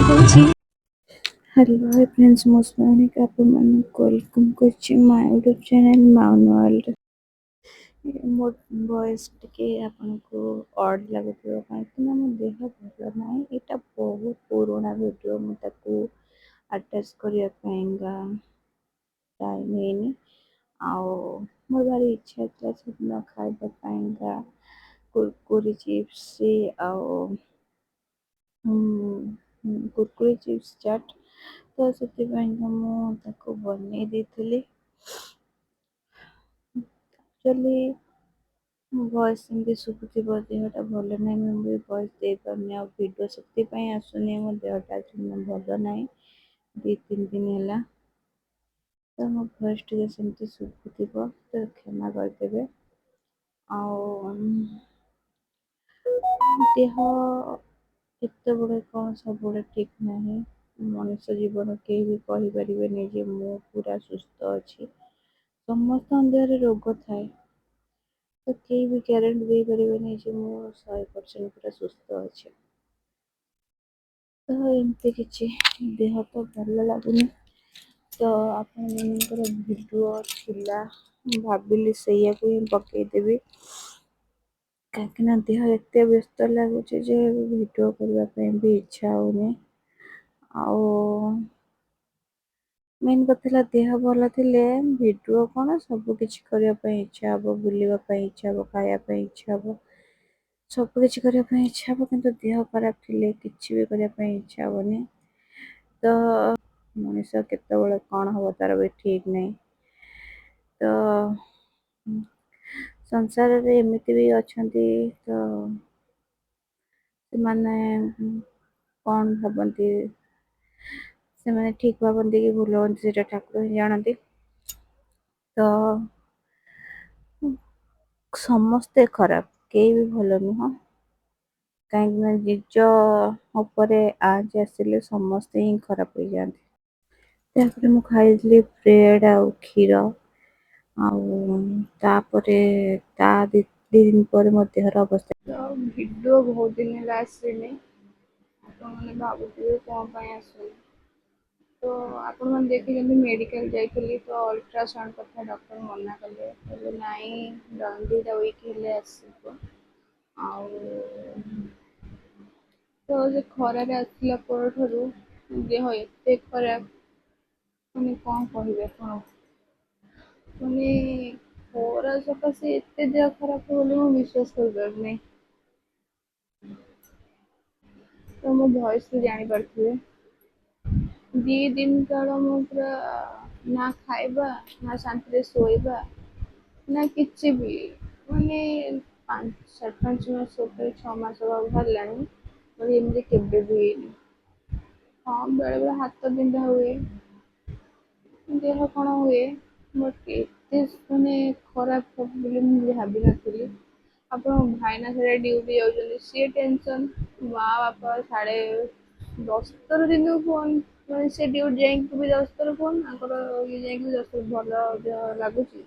Hello, hi friends, most morning ଆପଣମାନଙ୍କୁ welcome କରୁଛି ମାଇ YouTube channel ମାଉନ୍ world. ମୋ ଭଏସ୍ ଟିକେ ଆପଣଙ୍କୁ ଅଡ୍ ଲାଗୁଥିବ କାହିଁକି ନା ମୋ ଦେହ ଭଲ ନାହିଁ। ଏଇଟା ବହୁତ ପୁରୁଣା ଭିଡ଼ିଓ, ମୁଁ ତାକୁ ଆଟାଚ୍ କରିବା ପାଇଁକା ଟାଇମ୍ ହେଇନି। ଆଉ ମୋର ଭାରି ଇଚ୍ଛା ଥିଲା ସେଦିନ ଖାଇବା ପାଇଁକା କୁରକୁରି ଚିପ୍ସ ଆଉ କୁରକୁରି ଚିପ୍ସ ଚାଟ୍, ତ ସେଥିପାଇଁକା ମୁଁ ତାକୁ ବନେଇ ଦେଇଥିଲି। ଆକ୍ଚୁଆଲି ମୋ ଭଏସ୍ ଏମିତି ଶୁଭୁଥିବ, ଦେହଟା ଭଲ ନାହିଁ, ମୁଁ ବି ଭଏସ୍ ଦେଇପାରୁନି ଆଉ ଭିଡ଼ିଓ ସେଥିପାଇଁ ଆସୁନି। ମୋ ଦେହଟା ଭଲ ନାହିଁ 2-3 ଦିନ ହେଲା, ତ ମୋ ଭଏସ୍ ଟିକେ ସେମିତି ଶୁଭୁଥିବ, ତ କ୍ଷମା କରିଦେବେ। ଆଉ ଦେହ କେତେବେଳେ କ'ଣ ସବୁବେଳେ ଠିକ୍ ନାହିଁ। ମଣିଷ ଜୀବନ କେହି ବି କହିପାରିବେନି ଯେ ମୁଁ ପୁରା ସୁସ୍ଥ ଅଛି। ସମସ୍ତଙ୍କ ଦେହରେ ରୋଗ ଥାଏ, ତ କେହି ବି ଗ୍ୟାରେଣ୍ଟି ଦେଇପାରିବେନି ଯେ ମୁଁ 100% ପୁରା ସୁସ୍ଥ ଅଛି। ତ ଏମିତି କିଛି ଦେହ ତ ଭଲ ଲାଗୁନି, ତ ଆପଣମାନଙ୍କର ଭିଡ଼ିଓ ଥିଲା, ମୁଁ ଭାବିଲି ସେଇଆକୁ ହିଁ ପକେଇଦେବି। କାହିଁକିନା ଦେହ ଏତେ ବ୍ୟସ୍ତ ଲାଗୁଛି ଯେ ଭିଡ଼ିଓ କରିବା ପାଇଁ ବି ଇଚ୍ଛା ହଉନି। ଆଉ ମେନ୍ କଥା ହେଲା, ଦେହ ଭଲ ଥିଲେ ଭିଡ଼ିଓ କ'ଣ ସବୁ କିଛି କରିବା ପାଇଁ ଇଚ୍ଛା ହବ, ବୁଲିବା ପାଇଁ ଇଚ୍ଛା ହବ, ଖାଇବା ପାଇଁ ଇଚ୍ଛା ହବ, ସବୁ କିଛି କରିବା ପାଇଁ ଇଚ୍ଛା ହବ। କିନ୍ତୁ ଦେହ ଖରାପ ଥିଲେ କିଛି ବି କରିବା ପାଇଁ ଇଚ୍ଛା ହବନି। ତ ମଣିଷ କେତେବେଳେ କ'ଣ ହବ ତାର ବି ଠିକ୍ ନାହିଁ। ତ ସଂସାରରେ ଏମିତି ବି ଅଛନ୍ତି, ତ ସେମାନେ କ'ଣ ଭାବନ୍ତି, ସେମାନେ ଠିକ୍ ଭାବନ୍ତି କି ଭୁଲ ଭାବନ୍ତି ସେଇଟା ଠାକୁର ହିଁ ଜାଣନ୍ତି। ତ ସମସ୍ତେ ଖରାପ, କେହି ବି ଭଲ ନୁହଁ। କାହିଁକିନା ନିଜ ଉପରେ ଆଞ୍ଚ ଆସିଲେ ସମସ୍ତେ ହିଁ ଖରାପ ହେଇଯାଆନ୍ତି। ତାପରେ ମୁଁ ଖାଇଥିଲି ବ୍ରେଡ୍ ଆଉ କ୍ଷୀର, ଆଉ ତାପରେ ତା ଦି ଦିନ ପରେ ମୋ ଦେହର ଅବସ୍ଥା। ଭିଡ଼ିଓ ବହୁତ ଦିନ ହେଲା ଆସିନି, ଆପଣମାନେ ଭାବୁଥିବେ କ'ଣ ପାଇଁ ଆସୁନି। ତ ଆପଣମାନେ ଦେଖିଛନ୍ତି ମେଡ଼ିକାଲ ଯାଇଥିଲି, ତ ଅଲଟ୍ରାସାଉଣ୍ଡ କଥା ଡକ୍ଟର ମନା କଲେ, କହିଲେ ନାଇଁ 2ଟା ୱିକ୍ ହେଲେ ଆସିବ। ଆଉ ତ ସେ ଖରାରେ ଆସିଲା ପରଠାରୁ ଦେହ ଏତେ ଖରାପ, ମାନେ କ'ଣ କହିବି ଆପଣ, ମାନେ ଖରା ସକାଶେ ଏତେ ଦେହ ଖରାପ ବୋଲି ମୁଁ ବିଶ୍ୱାସ କରିପାରୁନି। ତ ମୋ ଭଏସ୍ରୁ ଜାଣିପାରୁଥିବେ 2 ଦିନ କାଳ ମୁଁ ପୁରା ନା ଖାଇବା, ନା ଶାନ୍ତିରେ ଶୋଇବା, ନା କିଛି ବି, ମାନେ 4-5 ମାସ ଉପରେ 6 ମାସ ହବାକୁ ବାହାରିଲାଣି, ମାନେ ଏମିତି କେବେ ବି ହେଇନି। ହଁ, ବେଳେବେଳେ ହାତ ବିନ୍ଧା ହୁଏ, ଦେହ କ'ଣ ହୁଏ, ବଟ୍ ଏତେ ମାନେ ଖରାପ ହବ ବୋଲି ମୁଁ ଭାବିନଥିଲି। ଆପଣଙ୍କ ଭାଇନା ସିଆଡ଼େ ଡ୍ୟୁଟି ଯାଉଛନ୍ତି, ସିଏ ଟେନସନ୍, ମା ବାପା ସାଡ଼େ 10 ଥର ଦିନକୁ ଫୋନ୍, ମାନେ ସେ ଡ୍ୟୁଟି ଯାଇକି ବି 10 ଥର ଫୋନ୍, ତାଙ୍କର ଇଏ ଯାଇକି ବି 10 ଥର ଭଲ ଦେହ ଲାଗୁଛି,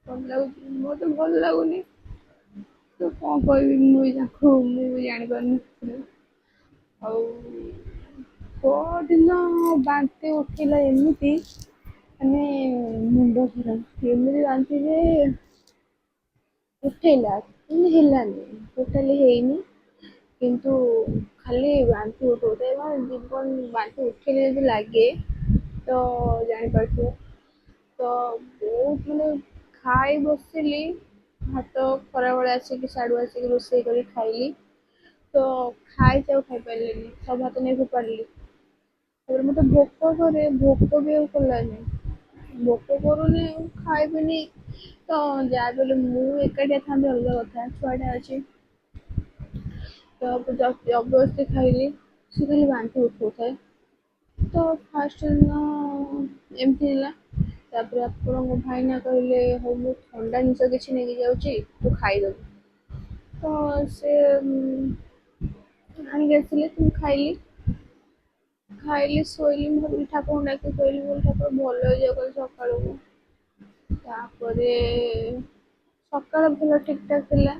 ଭଲ ଲାଗୁଛି, ମୋତେ ଭଲ ଲାଗୁନି। ତ କ'ଣ କହିବି ମୁଁ ବି ତାଙ୍କୁ, ମୁଁ ବି ଜାଣିପାରୁନି। ଆଉ ପଅରଦିନ ବାନ୍ତି ଉଠେଇଲା ଏମିତି, ମାନେ ମୁଣ୍ଡ ଖରାପ, ଏମିତି ବାନ୍ତି ଯେ ଉଠେଇଲା କିନ୍ତୁ ହେଲାନି, ଟୋଟାଲି ହେଇନି, କିନ୍ତୁ ଖାଲି ବାନ୍ତି ଉଠଉଥାଏ। ଜୀବନ ବାନ୍ତି ଉଠେଇଲେ ଯଦି ଲାଗେ ତ ଜାଣିପାରୁଥିବେ। ତ ବହୁତ ମାନେ ଖାଇ ବସିଲି, ଭାତ ଖରାବେଳେ ଆସିକି ସାଡ଼ୁ ଆସିକି ରୋଷେଇ କରି ଖାଇଲି, ତ ଖାଇଛି ଆଉ ଖାଇପାରିଲିନି, ସବୁ ଭାତ ନେଇ ଫୋପାଡ଼ିଲି। ତାପରେ ମୋତେ ଭୋକ କରେ, ଭୋକ ବି ଆଉ କଲାନି, ଭୋକ କରୁନି ଆଉ ଖାଇବିନି, ତ ଯାହା ବି ହେଲେ ମୁଁ ଏକାଟିଆ ଥାନ୍ତି ଅଲଗା କଥା, ଛୁଆଟା ଅଛି, ତ ଜବରଦସ୍ତି ଖାଇଲି, ସେ ଖାଲି ବାନ୍ତି ଉଠଉଥାଏ। ତ ଫାଷ୍ଟ ଦିନ ଏମିତି ହେଲା, ତାପରେ ଆପଣଙ୍କ ଭାଇନା କହିଲେ ହଉ ମୁଁ ଥଣ୍ଡା ଜିନିଷ କିଛି ନେଇକି ଯାଉଛି ତୁ ଖାଇଦବୁ, ତ ସେ ଆଣିକି ଆସିଲେ, ତ ମୁଁ ଖାଇଲି, ଶୋଇଲି, ମୁଁ ଭାବିଲି ଠାକୁରଙ୍କୁ ଡାକି ଶୋଇଲି, ମୁଁ କହିଲି ଠାକୁର ଭଲ ହେଇଯାଉ କାଲି ସକାଳକୁ। ତାପରେ ସକାଳ ଭଲ ଠିକ୍ ଠାକ୍ ଥିଲା,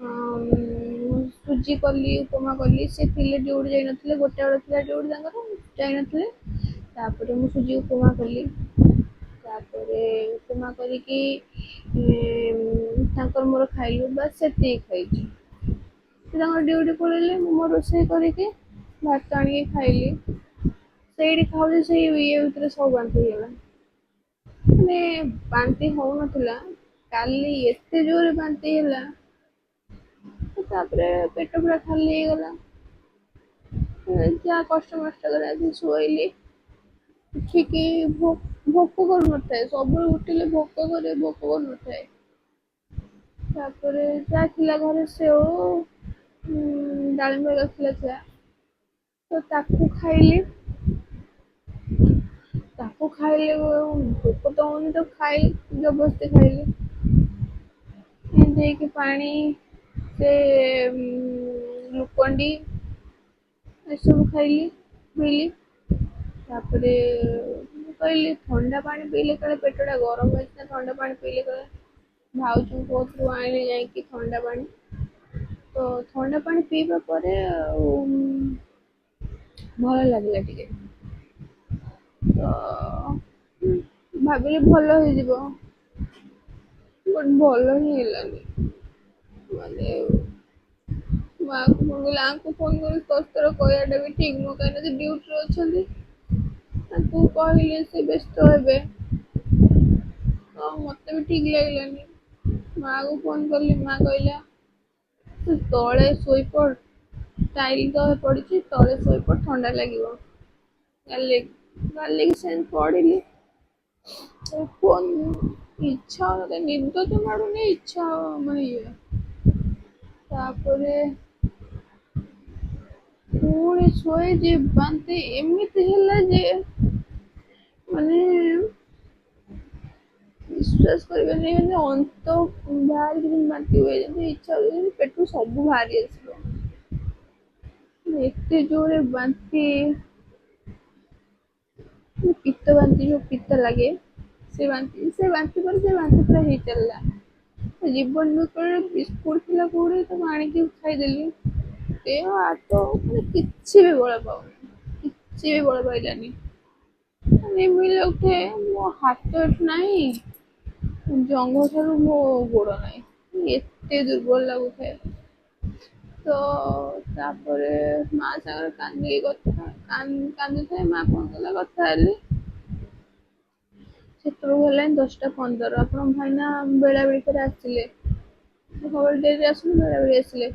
ମୁଁ ସୁଜି କଲି, ଉପମା କଲି। ସେ ଥିଲେ ଡ୍ୟୁଟି ଯାଇନଥିଲେ, ଗୋଟେ ବେଳେ ଥିଲା ଡ୍ୟୁଟି ତାଙ୍କର, ଯାଇନଥିଲେ। ତାପରେ ମୁଁ ସୁଜି ଉପମା କଲି। ତାପରେ ଉପମା କରିକି ତାଙ୍କର ମୋର ଖାଇଲୁ, ବାସ୍ ସେତିକି ଖାଇଛି। ସେ ତାଙ୍କର ଡ୍ୟୁଟି ପଳେଇଲେ, ମୁଁ ମୋର ରୋଷେଇ କରିକି ଭାତ ଆଣିକି ଖାଇଲି। ସେଇଠି ଖାଉଛି, ସେଇ ଇଏ ଭିତରେ ସବୁ ବାନ୍ତି ହେଇଗଲା। ମାନେ ବାନ୍ତି ହଉନଥିଲା, କାଲି ଏତେ ଜୋରରେ ବାନ୍ତି ହେଲା। ତାପରେ ପେଟ ପୁରା ଖାଲି ହେଇଗଲା। ଯାହା କଷ୍ଟ ମଷ୍ଟ କରି ଆଜି ଶୋଇଲି। ଉଠିକି ଭୋକ କରୁନଥାଏ, ସବୁବେଳେ ଉଠିଲେ ଭୋକ କରେ, ଭୋକ କରୁନଥାଏ। ତାପରେ ଯାହା ଥିଲା ଘରେ ସେଉ, ଡାଳିମ୍ବ ଥିଲା, ତ ତାକୁ ଖାଇଲି। ତାକୁ ଖାଇଲେ ଭୋକ ତ ହଉନି, ତ ଖାଇଲି, ଜବରଦସ୍ତି ଖାଇଲି। ଦେଇକି ପାଣି, ସେ ଗ୍ଲୁକୋଣ୍ଡି ଏସବୁ ଖାଇଲି, ପିଇଲି। ତାପରେ ମୁଁ କହିଲି ଥଣ୍ଡା ପାଣି ପିଇଲେ କାଳେ ପେଟଟା ଗରମ ହେଇଛି ନା, ଥଣ୍ଡା ପାଣି ପିଇଲେ କାଳେ। ଭାଉଜଙ୍କ କତିରୁ ଆଣିଲି ଯାଇକି ଥଣ୍ଡା ପାଣି। ତ ଥଣ୍ଡା ପାଣି ପିଇବା ପରେ ଆଉ ଭଲ ଲାଗିଲା ଟିକେ। ତ ଭାବିଲି ଭଲ ହେଇଯିବ, ବଟ୍ ଭଲ ହିଁ ହେଲାନି। ମାନେ ମାଆଙ୍କୁ ଫୋନ୍ କଲି, ଆଙ୍କୁ ଫୋନ୍ କରି ଶଶୁର କହିବାଟା ବି ଠିକ୍ ନୁହଁ, କାହିଁକିନା ସେ ଡ୍ୟୁଟିରେ ଅଛନ୍ତି। ତାଙ୍କୁ କହିଲେ ସେ ବ୍ୟସ୍ତ ହେବେ, ତ ମତେ ବି ଠିକ୍ ଲାଗିଲାନି। ମାଆକୁ ଫୋନ୍ କଲି, ମାଆ କହିଲା ତୁ ତଳେ ଶୋଇପଡ, ଟାଇଲ୍ ତ ପଡିଛି, ତଳେ ଶୋଇପଡ, ଥଣ୍ଡା ଲାଗିବ। ଗାଲିକି ସେମିତି ପଡିଲି। ଇଚ୍ଛା ହଉନଥାଏ, ନିଦ ତ ମାଡୁନି, ଇଚ୍ଛା ମାନେ ଇଏ। ତାପରେ ପୁଣି ଶୋଇଛି, ବାନ୍ତି ଏମିତି ହେଲା ଯେ ମାନେ ବିଶ୍ୱାସ କରିବେନି, ମାନେ ଅନ୍ତ ବାହାରିକି ଯେମିତି ବାନ୍ତି ହୁଏ, ଯେମିତି ଇଚ୍ଛା ହୁଏ ଯେମିତି ପେଟରୁ ସବୁ ବାହାରି ଆସିବ। ଏତେ ଜୋରେ ବାନ୍ତି, ପିତ୍ତ ବାନ୍ତି, ଯୋଉ ପିତ୍ତ ଲାଗେ, ସେ ବାନ୍ତି ପରେ ସେ ବାନ୍ତି ପୁରା ହେଇ ଚାଲିଲା। ଜୀବନ ବିକଳରେ ବିସ୍କୁଟ ଥିଲା କୋଉଠି, ତାକୁ ଆଣିକି ଖାଇଦେଲି। ଦେହ ହାତ ମାନେ କିଛି ବି ବଳ ପାଉନି, କିଛି ବି ବଳ ପାଇଲାନି। ଏମିତି ଲାଗୁଥାଏ ମୋ ହାତ ଏଠି ନାହିଁ, ଜଙ୍ଘ ଠାରୁ ମୋ ଗୋଡ ନାହିଁ, ଏତେ ଦୁର୍ବଳ ଲାଗୁଥାଏ। ତ ତାପରେ ମା ସାଙ୍ଗରେ କାନ୍ଦୁଥାଏ, ମା ଫୋନ୍ କଲା, କଥା ହେଲି। ସେତେବେଳକୁ ହେଲାଣି 10ଟା 15, ଆପଣଙ୍କ ଭାଇନା ବେଳା ବେଳିକରେ ଆସିଲେ। ସବୁବେଳେ ଡେରିରେ ଆସନ୍ତି, ବେଳା ବେଳି ଆସିଲେ।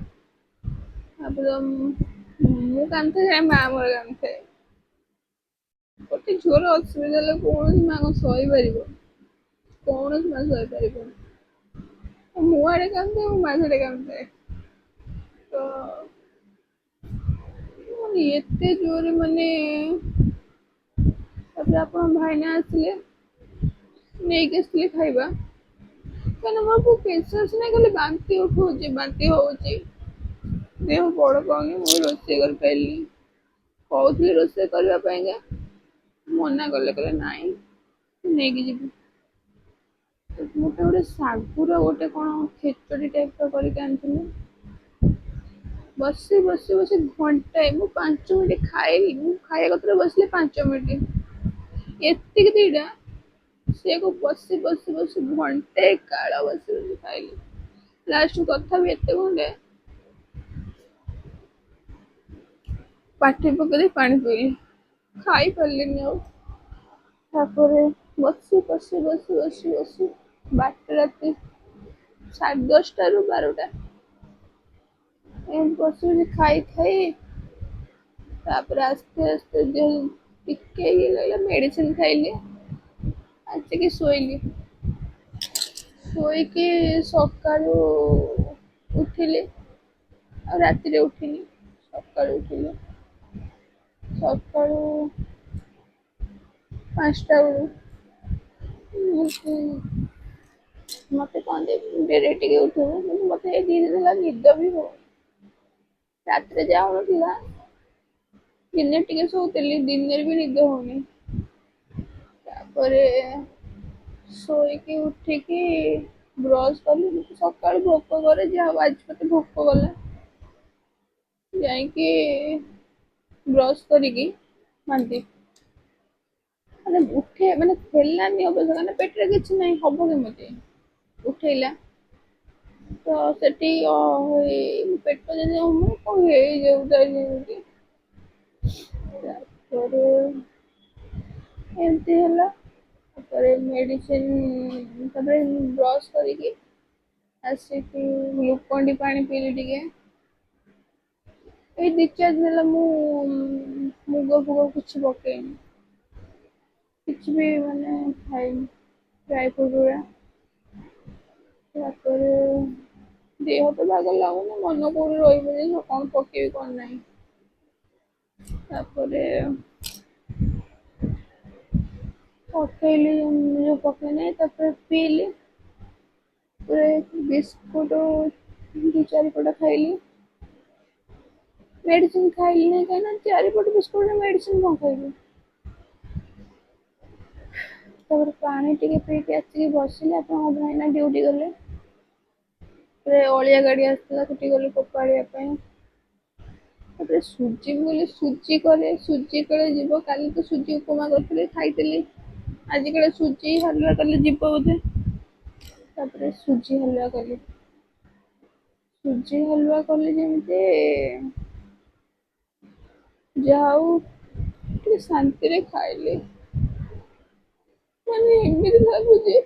ତାପରେ ମୁଁ କାନ୍ଦୁଥାଏ, ମା ମୋର କାନ୍ଦୁଥାଏ। ଗୋଟେ ଝିଅର ଅସୁବିଧା ହେଲେ କୌଣସି ମା କଣ ସହିପାରିବ, କୌଣସି ମା ସହିପାରିବନି। ମୁଁ ଆଡେ କାନ୍ଦୁଥାଏ, ମୋ ମା ସିଆଡେ କାନ୍ଦୁଥାଏ। ତ ଏତେ ଜୋରେ ମାନେ, ତାପରେ ଆପଣଙ୍କ ଭାଇନା ଆସିଲେ, ନେଇକି ଆସିଥିଲେ ଖାଇବା। କାହିଁକିନା ମୋର ପେସେନ୍ସ ନାହିଁ, ଖାଲି ବାନ୍ତି ଉଠଉଛି, ବାନ୍ତି ହଉଛି। ଦେହ ବଳ ପାଉନି, ମୁଁ ରୋଷେଇ କରିପାରିଲିନି। କହୁଥିଲି ରୋଷେଇ କରିବା ପାଇଁକା, ମନା କଲେ, କହିଲେ ନାଇଁ ନେଇକି ଯିବୁ। ଗୋଟେ ଶାଗୁର ଗୋଟେ କଣ ଖେଚଡି ଟାଇପର କରିକି ଆଣିଥିଲେ। ବସି ଘଣ୍ଟାଏ, ମୁଁ 5 ମିନିଟ୍ ଖାଇଲି, ମୁଁ ଖାଇବା କତିରେ ବସିଲି 5 ମିନିଟ୍। ଏତିକି ଦିଟା, ସେଆକୁ ବସି ଘଣ୍ଟେ କାଳ ବସି ଖାଇଲି। ଲାଷ୍ଟକୁ ତଥାପି ଏତେ ଖଣ୍ଡେ ପାଟିରେ ପକେଇ ଦେଇ ପାଣି ପିଇଲି, ଖାଇ ପାରିଲିନି ଆଉ। ତାପରେ ବସି ବାରଟା ରାତି, 10:30ରୁ 12ଟା, ଏମିତି ଖାଇ ତାପରେ ଆସ୍ତେ ଆସ୍ତେ ଟିକେ ଇଏ ଲାଗିଲା, ମେଡିସିନ ଖାଇଲି। ଆସିକି ଶୋଇଲି। ଶୋଇକି ସକାଳୁ ଉଠିଲି, ଆଉ ରାତିରେ ଉଠିନି, ସକାଳୁ ଉଠିଲି। ସକାଳୁ 5ଟା ବେଳୁ ମତେ କହନ୍ତି ଡେରିରେ ଟିକେ ଉଠିବୁ, କିନ୍ତୁ ମତେ ଏଇ 2 ଦିନ ହେଲା ନିଦ ବି ହଉନି। ରାତିରେ ଯାହା ହଉନଥିଲା, ଦିନରେ ଟିକେ ଶୋଉଥିଲି, ଦିନରେ ବି ନିଦ ହଉନି। ତାପରେ ଶୋଇକି ଉଠିକି ବ୍ରଶ କଲି, ସକାଳୁ ଭୋକ କରେ, ଯାହା ହଉ ଆଜି ମତେ ଭୋକ କଲା। ଯାଇକି ବ୍ରସ୍ କରିକି ବାନ୍ତି ମାନେ ଉଠେ ମାନେ ହେଲାନି ଅବଶ୍ୟ କାରଣ ପେଟରେ କିଛି ନାହିଁ ହବ କେମିତି ଉଠେଇଲା ତ ସେଠି ପେଟ ଯଦି କଣ ହେଇଯାଉ ତାପରେ ଏମିତି ହେଲା ତାପରେ ମେଡିସିନ ତାପରେ ବ୍ରସ୍ କରିକି ଆସିକି ଗ୍ଲୁକୋଣ୍ଡି ପାଣି ପିଇଲି ଟିକେ ଏଇ ଦି ଚାରି ଦିନ ହେଲା ମୁଁ ମୁଗ ଫୁଗ କିଛି ପକେଇନି କିଛି ବି ମାନେ ଖାଇନି ଡ୍ରାଇ ଫ୍ରୁଟ୍ ଗୁରା ତାପରେ ଦେହ ତ ବାଗ ଲାଗୁନି ମନ କୋଉଠି ରହିବ ଯେ କଣ ପକେଇବି କଣ ନାହିଁ ତାପରେ ପକେଇଲି ଯୋଉ ପକେଇନି ତାପରେ ପିଇଲି ବିସ୍କୁଟ ଦି ଚାରିପଟ ଖାଇଲି ମେଡିସିନ ଖାଇଲି କାହିଁକି ନା ଚାରିପଟ ବିସ୍କୁଟ ମେଡିସିନ କଣ ଖାଇବି ତାପରେ ପାଣି ଟିକେ ପିଇକି ଆସିକି ବସିଲି ଆପଣଙ୍କ ଭାଇନା ଡ୍ୟୁଟି ଗଲେ ଅଳିଆ ଗାଡି ଆସିଥିଲା ସେଠି ଗଲି ଫୋପାଡିବା ପାଇଁ ତାପରେ ସୁଜି ମୁଁ କହିଲି ସୁଜି କରେ ସୁଜି କଳେ ଯିବ କାଲି ତ ସୁଜି ଉପମା କରିଥିଲି ଖାଇଥିଲି ଆଜି କାଳେ ସୁଜି ହାଲୁଆ କଲେ ଯିବ ବୋଧେ ତାପରେ ସୁଜି ହାଲୁଆ କଲି ସୁଜି ହାଲୁଆ କଲି ଯେମିତି ଯାହା ହଉ ଟିକେ ଶାନ୍ତିରେ ଖାଇଲି ମାନେ ଏମିତି ଲାଗୁଛି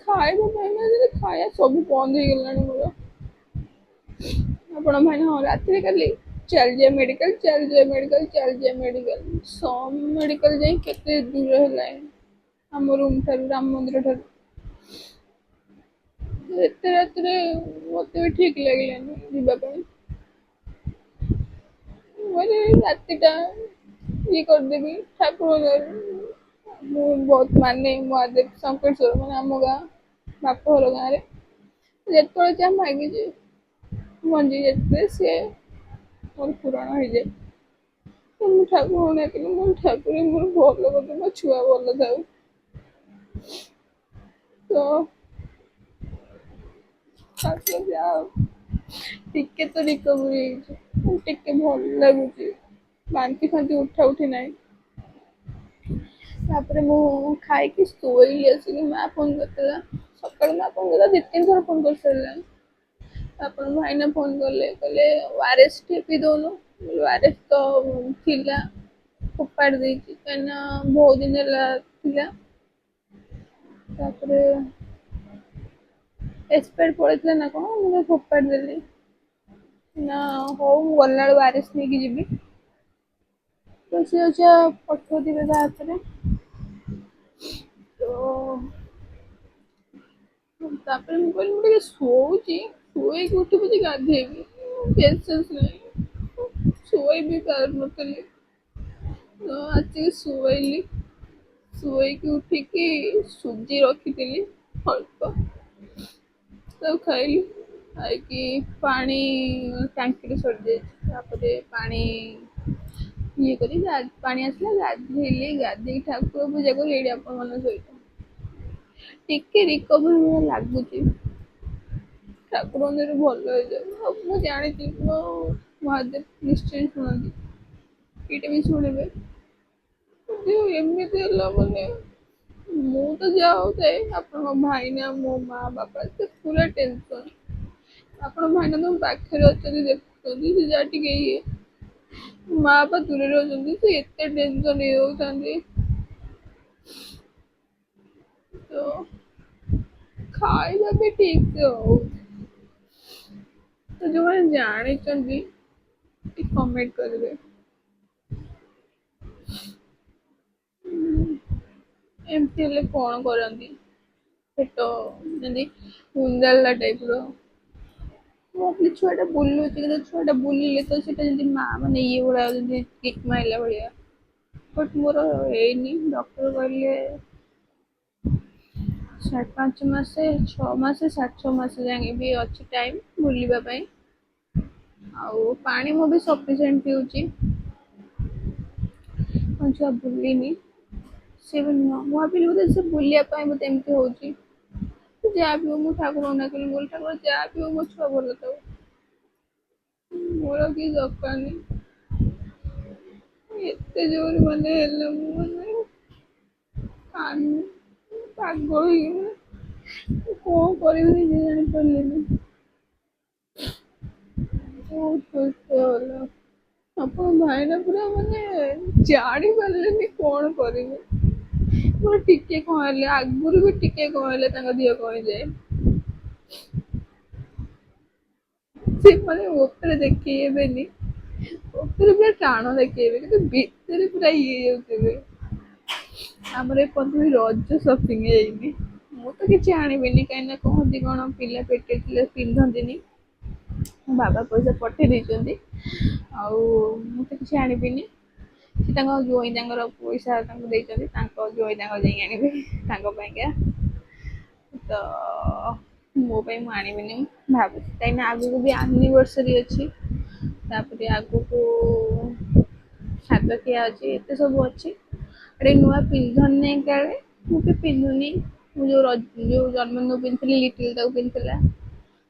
ଖାଇବା ପାଇଁ ଖାଇବା ସବୁ ବନ୍ଦ ହେଇଗଲାଣି ମୋର ଆପଣ ଭାଇନା ହଁ ରାତିରେ କାଲି ଚାଲିଯିବା ମେଡିକାଲ ଚାଲିଯିବା ମେଡିକାଲ ଚାଲିଯିବା ମେଡିକାଲ ସମ୍ ମେଡିକାଲ ଯାଇ କେତେ ଦୂର ହେଲାଣି ଆମ ରୁମ୍ ଠାରୁ ରାମ ମନ୍ଦିର ଠାରୁ ଏତେ ରାତିରେ ମତେ ବି ଠିକ ଲାଗିଲାନି ଯିବା ପାଇଁ ମାନେ ରାତିଟା ଇଏ କରିଦେବି ଠାକୁର ମୁଁ ବହୁତ ମାନେ ମହାଦେବ ଶଙ୍କେଶ୍ଵର ମାନେ ଆମ ଗାଁ ବାପଘର ଗାଁରେ ଯେତେବେଳେ ଯାହା ମାଗିଛି ମନ୍ଦିର ଯାଇଥିଲେ ସିଏ ମୋର ପୂରଣ ହେଇଯାଏ ମୁଁ ଠାକୁରଙ୍କୁ ଡାକିଲି ମୁଁ ଠାକୁର ମୋର ଭଲ କରିଦେ ମୋ ଛୁଆ ଭଲ ଥାଉ ତ ଠାକୁର ଯାହା ହଉ ଟିକେ ତ ରିକଭରି ହେଇଛି ଟିକେ ଭଲ ଲାଗୁଛି ବାନ୍ତି ଫାନ୍ତି ଉଠା ଉଠି ନାହିଁ ତାପରେ ମୁଁ ଖାଇକି ଶୋଇଲି ଆସିକି ମା ଫୋନ କରିଥିଲା ସକାଳୁ ମା ଫୋନ କରିଥିଲା ଦି ତିନି ଥର ଫୋନ କରିସାରିଲାଣି ଆପଣ ଭାଇନା ଫୋନ କଲେ କହିଲେ ଓଆରଏସ୍ ଟିକେ ପିଇ ଦଉନୁ ଓଆରଏସ୍ ତ ଥିଲା ଫୋପାଡ଼ି ଦେଇଛି କାହିଁକିନା ବହୁତ ଦିନ ହେଲା ଥିଲା ତାପରେ ଏକ୍ସପାୟାର ପଳେଇଥିଲା ନା କଣ ମୁଁ ତାକୁ ଫୋପାଡ଼ି ଦେଲି ନା ହଉ ମୁଁ ଗଲାବେଳକୁ ଓଆରଏସ୍ ନେଇକି ଯିବି ରୋଷେଇ ହଉଛ ପଠଉଥିବେ ତା ହାତରେ ତ ତାପରେ ମୁଁ କହିଲି ମୁଁ ଟିକେ ଶୋଉଛି ଶୋଇକି ଉଠି ପଛେ ଗାଧେଇବି ପେସେନ୍ସ ନାହିଁ ଶୋଇ ବି ପାରୁନଥିଲି ତ ଆସିକି ଶୋଇଲି ଶୋଇକି ଉଠିକି ସୁଜି ରଖିଥିଲି ଅଳ୍ପ ତାକୁ ଖାଇଲି ଖାଇକି ପାଣି ଟାଙ୍କିରେ ସରିଯାଇଛି ତାପରେ ପାଣି ଇଏ କରି ପାଣି ଆସିଲା ଗାଧେଇଲି ଗାଧେଇକି ଠାକୁର ପୂଜା କରି ଏଇଠି ଆପଣ ମାନଙ୍କ ସହିତ ଟିକେ ରିକଭରି ଭଳିଆ ଲାଗୁଛି ଠାକୁରଙ୍କ ଦୟାରୁ ଭଲ ହେଇଯାଉ ଆଉ ମୁଁ ଜାଣିଛି ମୋ ମହାଦେବ ନିଶ୍ଚୟ ଶୁଣନ୍ତି ଏଇଟା ବି ଶୁଣିବେ ଏମିତି ହେଲା ମାନେ ମୁଁ ତ ଯାହା ହଉଥାଏ ଆପଣଙ୍କ ଭାଇନା ମୋ ମା ବାପା ସେ ପୁରା ଟେନସନ ଆପଣ ଭାଇନା ତମ ପାଖରେ ଅଛନ୍ତି ଦେଖୁଛନ୍ତି ସେ ଯାହା ଟିକେ ଇଏ ମା ବାପା ଦୂରରେ ଅଛନ୍ତି ସେ ଏତେ ଟେନସନ ହେଇଯାଉଛନ୍ତି ତ ଖାଇବା ବି ଠିକ ସେ ହଉ ତ ଯୋଉମାନେ ଜାଣିଛନ୍ତି ଟିକେ କମେଣ୍ଟ କରିବେ ଏମିତି ହେଲେ କଣ କରନ୍ତି ପେଟ ଯେମିତି କୁଣ୍ଡାଲା ଟାଇପ ର ମୁଁ ଭାବିଲି ଛୁଆଟା ବୁଲୁଛି କିନ୍ତୁ ଛୁଆଟା ବୁଲିଲେ ତ ସେଟା ଯେମିତି ମା ମାନେ ଇଏ ଭଳିଆ ଯେମିତି କିକ୍ ମାଇଲା ଭଳିଆ ବଟ୍ ମୋର ହେଇନି ଡକ୍ଟର କହିଲେ 5.5 ମାସ 6 ମାସ 7 ମାସ ଯାକେ ବି ଅଛି ଟାଇମ ବୁଲିବା ପାଇଁ ଆଉ ପାଣି ମୁଁ ବି ସଫିସିଏଣ୍ଟ ପିଉଛି ମୋ ଛୁଆ ବୁଲିନି ସେ ବି ନୁହଁ ମୁଁ ଭାବିଲି ବୋଧେ ସେ ବୁଲିବା ପାଇଁ ମୋତେ ଏମିତି ହଉଛି ଯାହା ବି ହଉ ମୁଁ ଠାକୁରଙ୍କୁ ଡାକିଲି ମୁଁ କହିଲି ଠାକୁର ଯାହା ବି ହଉ ମୋ ଛୁଆ ଭଲ ଥାଉ ମୋର କିଛି ଦରକାର ନାହିଁ। ଏତେ ଜୋର ମାନେ ହେଲେ ମୁଁ ମାନେ ପାଗଳ ହେଇଗଲି। କଣ କରିବି ନିଜେ ଜାଣିପାରିଲିନି। ବହୁତ କଷ୍ଟ ହେଲା। ଆପଣ ଭାଇନା ପୁରା ମାନେ ଜାଣି ପାରିଲେନି କଣ କରିବେ। ମୋର ଟିକେ କଣ ହେଲେ ଆଗରୁ ବି ଟିକେ କଣ ହେଲେ ତାଙ୍କ ଦିହ କଣ ହେଇଯାଏ। ସେ ମାନେ ଉପରେ ଦେଖେଇବେନି। ଉପରେ ପୁରା ଟାଣ ଦେଖେଇବେ କିନ୍ତୁ ଭିତରେ ପୁରା ଇଏ ହେଇଯାଉଥିବେ। ଆମର ଏପର୍ଯ୍ୟନ୍ତ ବି ରଜ ସପିଂ ହେଇନି। ମୁଁ ତ କିଛି ଆଣିବିନି କାହିଁକି ନା କହନ୍ତି କଣ ପିଲା ପେଟରେ ଥିଲେ ପିନ୍ଧନ୍ତିନି। ମୋ ବାବା ପଇସା ପଠେଇ ଦେଇଛନ୍ତି ଆଉ ମୁଁ ତ କିଛି ଆଣିବିନି। ସେ ତାଙ୍କ ଜ୍ୱାଇଁ ତାଙ୍କର ପଇସା ତାଙ୍କୁ ଦେଇଛନ୍ତି ତାଙ୍କ ଜ୍ୱାଇଁ ତାଙ୍କର ଯାଇକି ଆଣିବେ ତାଙ୍କ ପାଇଁକା। ତ ମୋ ପାଇଁ ମୁଁ ଆଣିବିନି ଭାବୁଛି କାହିଁକିନା ଆଗକୁ ବି ଆନିଭର୍ସରୀ ଅଛି। ତାପରେ ଆଗକୁ ଖାଇବା ପିଇବା ଅଛି ଏତେ ସବୁ ଅଛି। ଗୋଟେ ନୂଆ ପିନ୍ଧନ ନାଇଁ କାଳେ ମୁଁ ବି ପିନ୍ଧୁନି। ମୁଁ ଯୋଉ ଜନ୍ମଦିନ ପିନ୍ଧିଥିଲି ଲିଟିଲ ତାକୁ ପିନ୍ଧିଥିଲା।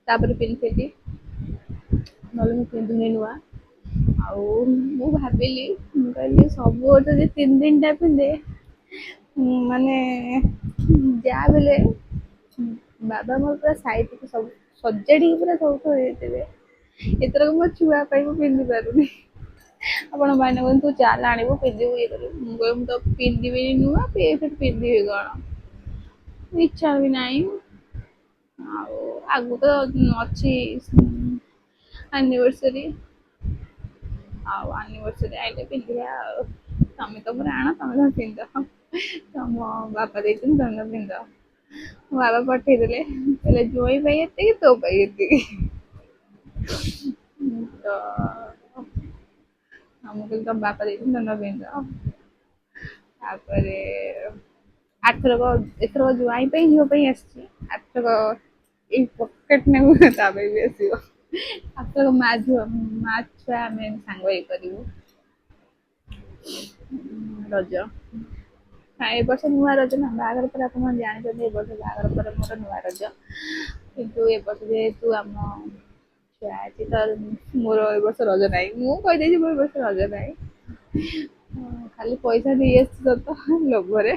ତାପରେ ପିନ୍ଧିଥିଲି ନହେଲେ ମୁଁ ପିନ୍ଧୁନି ନୂଆ। ଆଉ ମୁଁ ଭାବିଲି ମୁଁ କହିଲି ସବୁ ବର୍ଷ ଯେ 3 ଦିନଟା ପିନ୍ଧେ ମାନେ ଯାହା ବି ହେଲେ ବାବା ମୋର ପୁରା ସାଇତିକି ସବୁ ସଜାଡିକି ପୁରା ସବୁ ଥୋଇ ଦେଇଥିବେ। ଏଥରକ ମୋ ଛୁଆ ପାଇଁ ମୁଁ ପିନ୍ଧି ପାରୁନି। ଆପଣ ଭାଇନା କହୁଛନ୍ତି ତୁ ଚାଲ ଆଣିବୁ ପିନ୍ଧିବୁ ଇଏ କରିବୁ ମୁଁ କହିବି ମୁଁ ତ ପିନ୍ଧିବିନି ନୂଆ ପିନ୍ଧିବି କଣ ଇଚ୍ଛା ବି ନାହିଁ। ଆଉ ଆଗକୁ ତ ଅଛି ଆନିଭର୍ସରୀ। ଆଉ ଆନିଭର୍ସରୀ ଆଇଲେ ପିନ୍ଧିବା ଆଉ। ତମେ ତ ମୋର ଆଣ ତମେ ତମର ପିନ୍ଧ ତମ ବାପା ଦେଇଛନ୍ତି ତମେ ତମର ପିନ୍ଧ। ମୋ ବାବା ପଠେଇଦେଲେ କହିଲେ ଜ୍ୱାଇଁ ପାଇଁ ଏତିକି ତୋ ପାଇଁ ଏତିକି। ତ ମୁଁ କହିଲି ତମ ବାପା ଦେଇଛନ୍ତି ତମେ ତମର ପିନ୍ଧ। ତାପରେ ଏଥରକ ଜ୍ୱାଇଁ ପାଇଁ ଝିଅ ପାଇଁ ଆସିଛି। ଆରଥରକ ଏଇ ପକେଟ ନାକୁ ତା ପାଇଁ ବି ଆସିବ। ଆରଥରକ ମା ଛୁଆ ଆମେ ସାଙ୍ଗ ହେଇ କରିବୁ। ରଜ। ଏ ବର୍ଷ ନୂଆ ରଜ ନା ବାହାଘର ପରେ ଆପଣ ଜାଣିଛନ୍ତି ଏ ବର୍ଷ ବାହାଘର ପରେ ମୋର ନୂଆ ରଜ। କିନ୍ତୁ ଏ ବର୍ଷ ଯେହେତୁ ଆମ ଛୁଆ ଅଛି ତ ମୋର ଏ ବର୍ଷ ରଜ ନାହିଁ ମୁଁ କହିଦେଇଛି ମୋର ଏ ବର୍ଷ ରଜ ନାହିଁ। ଖାଲି ପଇସା ନେଇ ଆସିଛି ସତ ଲୋଭରେ।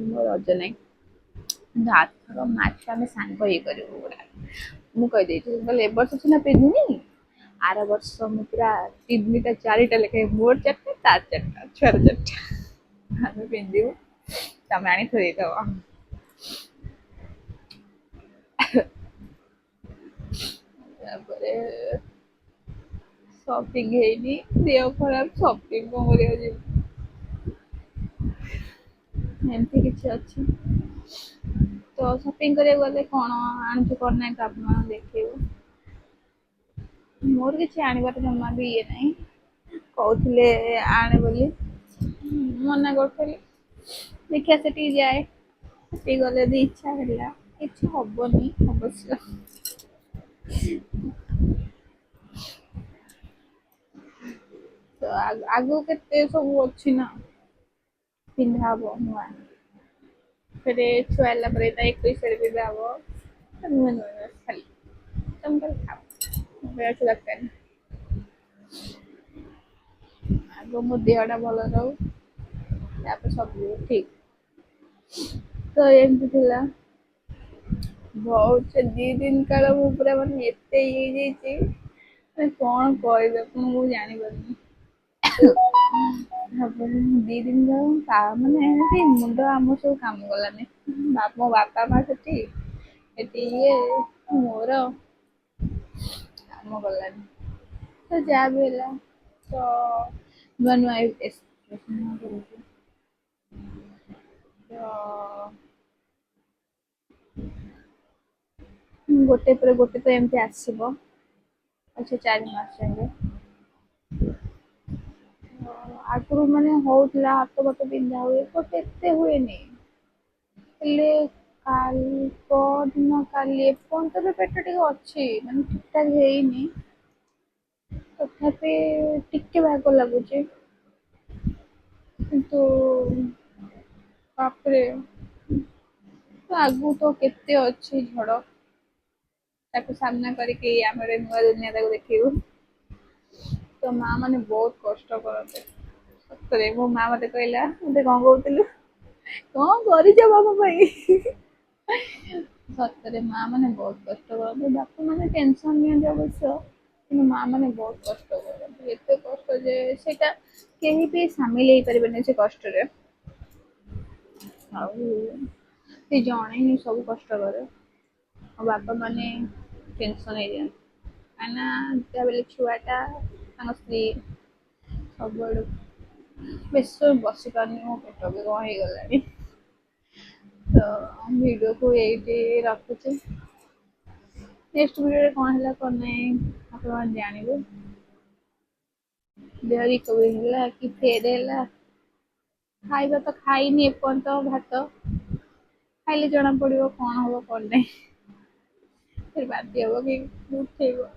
ମୋ ରଜ ନାହିଁ। କିନ୍ତୁ ଆରଥର ମା ଛୁଆ ଆମେ ସାଙ୍ଗ ହେଇ କରିବୁ ପୁରା। ମୁଁ କହିଦେଇଛି ମୁଁ କହିଲି ଏ ବର୍ଷ ସିନା ପିନ୍ଧିନି ଆର ବର୍ଷ ମୁଁ ପୁରା 3ଟା 4ଟା ଲେଖାଏଁ ମୋର 4ଟା ତାର 4ଟା ଛୁଆର 4ଟା। ଆମେ ପିନ୍ଧିବୁ ତମେ ଆଣି ଥୋଇ ଦେଇଥିବ। ତାପରେ ସପିଂ ହେଇନି ଦେହ ଖରାପ ସପିଂ କଣ କରିବାକୁ ଯିବୁ। ଏମିତି କିଛି ଅଛି। ତ ସପିଂ କରିବାକୁ ଗଲେ କଣ ଆଣୁଛୁ କଣ ନାହିଁ ତ ଆପଣ ଦେଖେଇବୁ। ମୋର କିଛି ଆଣିବାରେ ଜମା ବି ଇଏ ନାହିଁ କହୁଥିଲେ ଆଣେ ବୋଲି। ମନା କରୁଥିଲି ଦେଖିବା ସେଠିକି ଯାଏ। ସେଠିକି ଗଲେ ଯଦି ଇଚ୍ଛା ହେଲା କିଛି ହବନି ଅବଶ୍ୟ। ତ ଆଗକୁ କେତେ ସବୁ ଅଛି ନା ପିନ୍ଧା ହବ ନୂଆ। ଫେରେ ଛୁଆ ହେଲା ପରେ ତା 21ରେ ବିଭା ହବ ନୂଆ ନୂଆ ଖାଲି। ତ ମୁଁ କହିଲି ଥାଉ ମୋର ଏଠି ଦରକାର ନାହିଁ। ଆଗ ମୋ ଦେହଟା ଭଲ ରହୁ ତାପରେ ସବୁ ଠିକ। ତ ଏମିତି ଥିଲା। ବହୁତ ସେ 2 ଦିନ କାଳ ମୁଁ ପୁରା ମାନେ ଏତେ ଇଏ ହେଇଯାଇଛି ମାନେ କଣ କହିବି ଆପଣଙ୍କୁ ମୁଁ ଜାଣିପାରୁନି। ହବନି 2 ଦିନ ଯାକ ମାନେ ଏମିତି ମୁଣ୍ଡ ଆମର ସବୁ କାମ କଲାନି। ମୋ ବାପା ମା ସେଠି ଏଠି ଇଏ ମୋର କାମ କଲାନି। ତ ଯାହା ବି ହେଲା ତ ନୂଆ ନୂଆ ତ ଗୋଟେ ପରେ ଗୋଟେ ତ ଏମିତି ଆସିବ ଅଛି 4 ମାସ ଯାକେ। ଆଗରୁ ମାନେ ହଉଥିଲା ହାତ ଫାତ ବିନ୍ଧା ହୁଏ ଏବେ ଏତେ ହୁଏନି। ହେଲେ କାଲି ପରଦିନ କାଲି ଏପର୍ଯ୍ୟନ୍ତ ବି ପେଟ ଟିକେ ଅଛି ମାନେ ଠିକ ଠାକ ହେଇନି। ତଥାପି ଟିକେ ବାଗ ଲାଗୁଛି। କିନ୍ତୁ ବାପରେ ଆଗକୁ ତ କେତେ ଅଛି ଝଡ଼। ତାକୁ ସାମ୍ନା କରିକି ଆମର ନୂଆ ଦୁନିଆ ତାକୁ ଦେଖିବୁ। ତ ମା ମାନେ ବହୁତ କଷ୍ଟ କରନ୍ତି ସତରେ। ମୋ ମା ମତେ କହିଲା, ମତେ କଣ କହୁଥିଲୁ, କଣ କରିଛ ବାବା ପାଇଁ? ସତରେ ମା ମାନେ ବହୁତ କଷ୍ଟ କରନ୍ତି। ବାପା ମାନେ ଟେନସନ ନିଅନ୍ତି ଅବଶ୍ୟ, କିନ୍ତୁ ମା ମାନେ ବହୁତ କଷ୍ଟ କରନ୍ତି। ଏତେ କଷ୍ଟ ଯେ ସେଇଟା କେହି ବି ସାମିଲ ହେଇପାରିବେନି ସେ କଷ୍ଟରେ। ଆଉ ସେ ଜଣେ ହିଁ ସବୁ କଷ୍ଟ କରେ। ଆଉ ବାପା ମାନେ ଟେନସନ ହେଇଯାଆନ୍ତି, କାହିଁକିନା ଯାହା ବି ହେଲେ ଛୁଆଟା ତାଙ୍କ ସ୍ତ୍ରୀ ସବୁଆଡୁ ବେଶୀ ସମୟ ବସି ପାରୁନି, ମୋ ପେଟ ବି କଣ ହେଇଗଲାଣି। ତ ଭିଡିଓକୁ ଏଇଠି ରଖୁଛି। ନେକ୍ସଟ ଭିଡିଓରେ କଣ ହେଲା କଣ ନାହିଁ ଆପଣମାନେ ଜାଣିବେ। ଦେହ ରିକଭରି ହେଲା କି ଫେର ହେଲା, ଖାଇବା ତ ଖାଇନି ଏପର୍ଯ୍ୟନ୍ତ ଭାତ, ଖାଇଲେ ଜଣା ପଡିବ କଣ ହବ କଣ ନାହିଁ। ଫେର ବାନ୍ତି ହବ କି ଉଠେଇବ।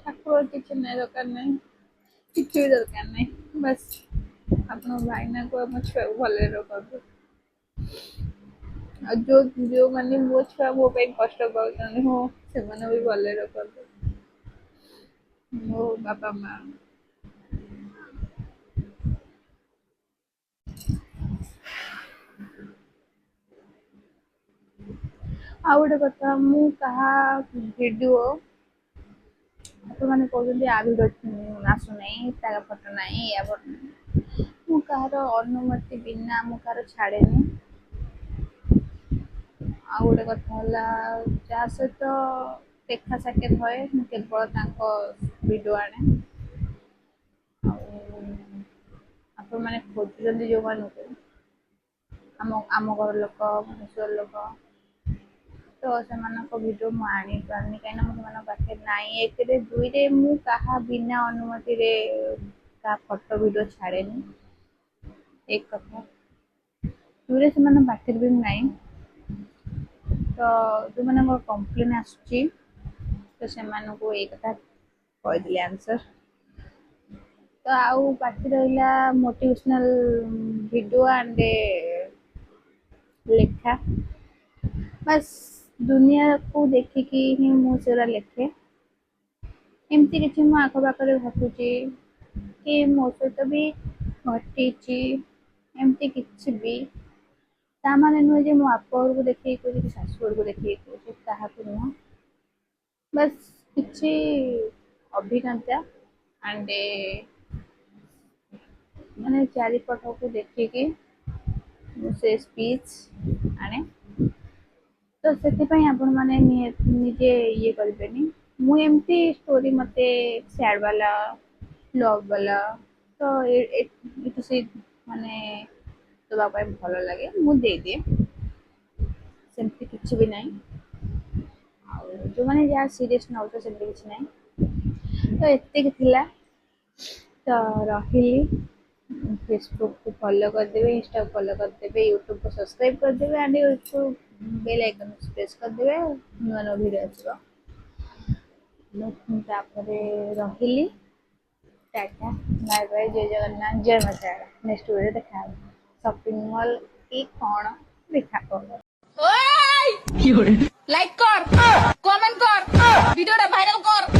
ଠାକୁର କିଛି ନାହିଁ, ଦରକାର ନାହିଁ, କିଛି ବି ଦରକାର ନାହିଁ। ବାସ୍ ଆପଣ ଭାଇନାଙ୍କୁ ଆମ ଛୁଆକୁ ଭଲରେ ରଖନ୍ତୁ। ଆଉ ଯୋଉମାନେ ମୋ ଛୁଆ ମୋ ପାଇଁ କଷ୍ଟ ପାଉଛନ୍ତି, ହଁ ସେମାନେ ବି ଭଲରେ ରଖନ୍ତୁ। ମୋ ବାପା ମା। ଆଉ ଗୋଟେ କଥା, ମୁଁ କାହା ଭିଡିଓ ଆପଣମାନେ କହୁଛନ୍ତି ଆ ଭିଡିଓ ଆସୁନାହିଁ, ତାର ଫଟୋ ନାହିଁ, ୟା ଫଟୋ ନାହିଁ। ମୁଁ କାହାର ଅନୁମତି ବିନା ମୁଁ କାହାର ଛାଡେନି। ଆଉ ଗୋଟେ କଥା ହେଲା, ଯାହା ସହିତ ଦେଖା ସାକ୍ଷାତ ହଏ ମୁଁ କେବଳ ତାଙ୍କ ଭିଡିଓ ଆଣେ। ଆଉ ଆପଣମାନେ ଖୋଜୁଛନ୍ତି ଯୋଉମାନଙ୍କୁ, ଆମ ଘର ଲୋକ, ଭୁବନେଶ୍ୱର ଲୋକ, ତ ସେମାନଙ୍କ ଭିଡିଓ ମୁଁ ଆଣିପାରୁନି, କାହିଁକିନା ମୁଁ ସେମାନଙ୍କ ପାଖରେ ନାହିଁ। ଏକରେ, ଦୁଇରେ ମୁଁ କାହା ବିନା ଅନୁମତିରେ କାହା ଫଟୋ ଭିଡିଓ ଛାଡେନି, ଏକ କଥା। ଦୁଇରେ ସେମାନଙ୍କ ପାଖରେ ବି ମୁଁ ନାହିଁ। ତ ଯୋଉମାନଙ୍କର କମ୍ପ୍ଲେନ ଆସୁଛି, ତ ସେମାନଙ୍କୁ ଏଇ କଥା କହିଦେଲି ଆନ୍ସର। ତ ଆଉ ବାକି ରହିଲା ମୋଟିଭେସନାଲ ଭିଡିଓ ଆଣ୍ଡ ଲେଖା। ବାସ୍ ଦୁନିଆକୁ ଦେଖିକି ହିଁ ମୁଁ ସେଗୁରା ଲେଖେ। ଏମିତି କିଛି ମୋ ଆଖପାଖରେ ଘଟୁଛି କି ମୋ ସହିତ ବି ଘଟିଛି, ଏମିତି କିଛି ବି ତା ମାନେ ନୁହେଁ ଯେ ମୋ ବାପ ଘରକୁ ଦେଖେଇକି କହୁଛି କି ଶାଶୁ ଘରକୁ ଦେଖେଇକି କହୁଛି, ତାହାକୁ ନୁହଁ। ବାସ୍ କିଛି ଅଭିଜ୍ଞତା ଆଣ୍ଡ ମାନେ ଚାରିପଟକୁ ଦେଖିକି ମୁଁ ସେ ସ୍ପିଚ ଆଣେ। ତ ସେଥିପାଇଁ ଆପଣ ମାନେ ନିଜେ ଇଏ କରିବେନି। ମୁଁ ଏମିତି ଷ୍ଟୋରି ମତେ ସ୍ୟାଡ ବାଲା, ଲଭ ବାଲା, ତ ଏଠୁ ସେ ମାନେ ଦବା ପାଇଁ ଭଲ ଲାଗେ, ମୁଁ ଦେଇଦିଏ। ସେମିତି କିଛି ବି ନାହିଁ। ଆଉ ଯୋଉମାନେ ଯାହା ସିରିୟସ୍ ନଉଛ ସେମିତି କିଛି ନାହିଁ। ତ ଏତିକି ଥିଲା। ତ ରହିଲି। ଫେସବୁକକୁ ଫଲୋ କରିଦେବେ, ଇନଷ୍ଟାକୁ ଫଲୋ କରିଦେବେ, ୟୁଟ୍ୟୁବକୁ ସବସ୍କ୍ରାଇବ କରିଦେବେ, and YouTube bell icon press କରିଦେବେ, ନୂଆ ନୂଆ ଭିଡିଓ ଆସିବ। ମୁଁ ତାପରେ ରହିଲି। ଟାଟା, ବାଏ ବାଏ, ଜୟ ଜଗନ୍ନାଥ, ଜୟ ମା ଶାରଳା। ନେକ୍ସଟ ଭିଡିଓରେ ଦେଖା ହବ। ସପିଂ ମଲ୍ କି କଣ ଦେଖା ହବ। ଲାଇକ୍ କର, କমেন্ট কর, ভিডিওটা ভাইরাল কর।